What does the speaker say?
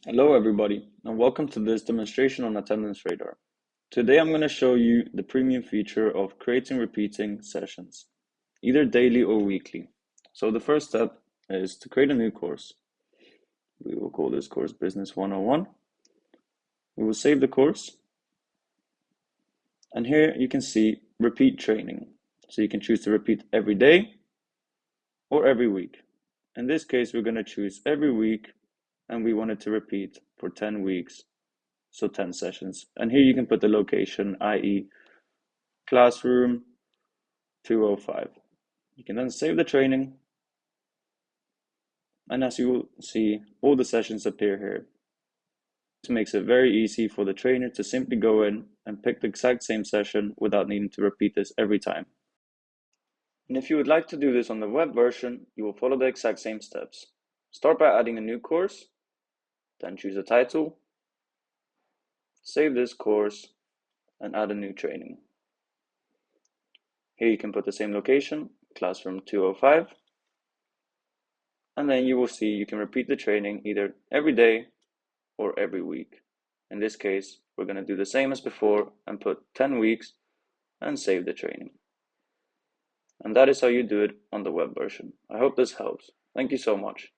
Hello everybody, and welcome to this demonstration on Attendance Radar. Today I'm going to show you the premium feature of creating repeating sessions, either daily or weekly. So the first step is to create a new course. We will call this course Business 101. We will save the course, and here you can see repeat training. So you can choose to repeat every day or every week. In this case, we're going to choose every week, and we want it to repeat for 10 weeks. So 10 sessions. And here you can put the location, i.e. classroom 205. You can then save the training. And as you will see, all the sessions appear here. This makes it very easy for the trainer to simply go in and pick the exact same session without needing to repeat this every time. And if you would like to do this on the web version, you will follow the exact same steps. Start by adding a new course, then choose a title, save this course, and add a new training. Here you can put the same location, classroom 205, and then you will see you can repeat the training either every day or every week. In this case, we're going to do the same as before and put 10 weeks and save the training. And that is how you do it on the web version. I hope this helps. Thank you so much.